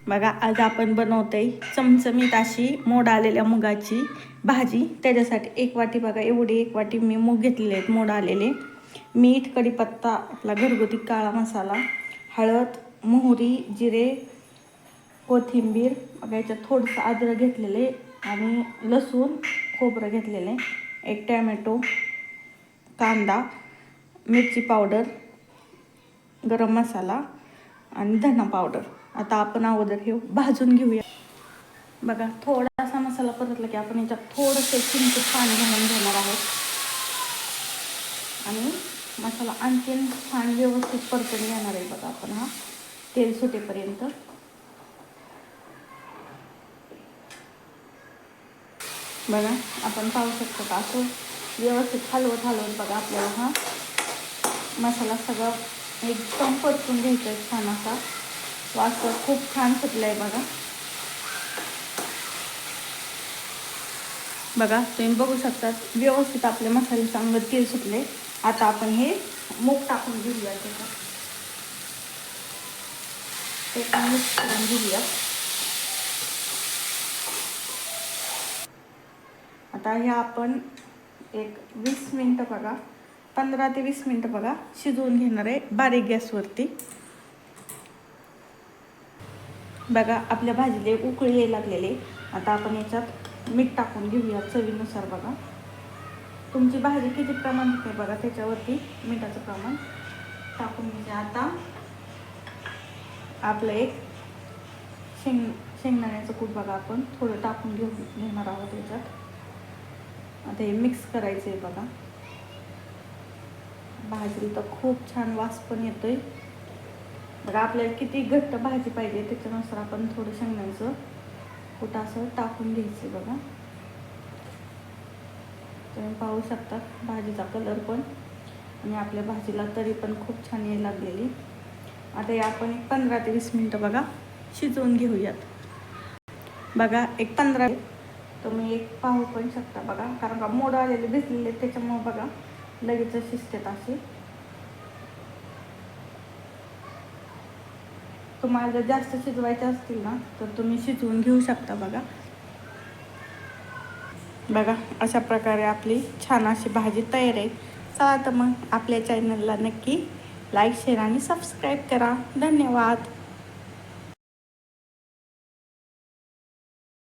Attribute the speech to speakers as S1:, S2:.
S1: बघा आज आपण बनवतोय चमचमीत अशी मोड आलेल्या मुगाची भाजी। त्याच्यासाठी एक वाटी बघा एवढी एक वाटी मी मूग घेतलेले आहेत मोड आलेले। मीठ, कढीपत्ता, आपला घरगुती काळा मसाला, हळद, मोहरी, जिरे, कोथिंबीर, बघा याच्यात थोडंसं अद्रक घेतलेले आणि लसूण, खोबरं घेतलेले, एक टॅमॅटो, कांदा, मिरची पावडर, गरम मसाला आणि धना पावडर। आता आपण अगोदर हे भाजून घेऊया। बघा थोडासा मसाला परतला की आपण याच्यात थोडंसं चिंच पाणी घालून घेणार आहोत आणि मसाला आणखीन छान व्यवस्थित परतून घेणार आहे। बघा आपण हा तेल सुटेपर्यंत। बघा आपण पाहू शकतो का असं व्यवस्थित हलवत बघा आपल्याला हा मसाला सगळा एकदम परतून घ्यायचा आहे। छान असा वास खूप छान सुटलाय बघा। बघा तुम्ही बघू शकता व्यवस्थित आपले मसाले चांगले तेल सुटले। आता आपण हे मूग टाकून घेऊया त्याच्यात, ते पण मिक्स करून घेऊया। आता हे आपण एक 20 मिनिटं बघा 15 ते 20 मिनिटं बघा शिजवून घेणार आहे बारीक गॅसवरती। बघा आपल्या भाजीला उकळी यायला लागलेली। आता आपण याच्यात मीठ टाकून घेऊया चवीनुसार। बघा तुमची भाजी किती प्रमाणात आहे बघा त्याच्यावरती मिठाचं प्रमाण टाकून घ्या। आता आपलं एक शेंगदाण्याचं कूट बघा आपण थोडं टाकून घेणार आहोत याच्यात। आता हे मिक्स करायचं आहे बघा। भाजीला तर खूप छान वास पण येतोय बघा। आपल्याला किती घट्ट भाजी पाहिजे त्याच्यानुसार आपण थोडं शेंगदाण्याचं कूट असं टाकून घ्यायचं बघा। तुम्ही पाहू शकता भाजीचा कलर पण आणि आपल्या भाजीला तरी पण खूप छान यायला लागलेली। आता हे आपण एक 15 ते 20 मिनिटं बघा शिजवून घेऊयात। बघा एक 15 तुम्ही एक पाहू पण शकता बघा, कारण का मोड आलेले भिजलेले त्याच्यामुळे बघा लगेच शिजतात असे। तुम्हाला जर जास्त शिजवायचे असतील ना तर तुम्ही शिजवून घेऊ शकता बघा। बघा अशा प्रकारे आपली छान अशी भाजी तयार आहे। चला तर मग आपल्या चॅनलला नक्की लाईक, शेअर आणि सबस्क्राईब करा। धन्यवाद।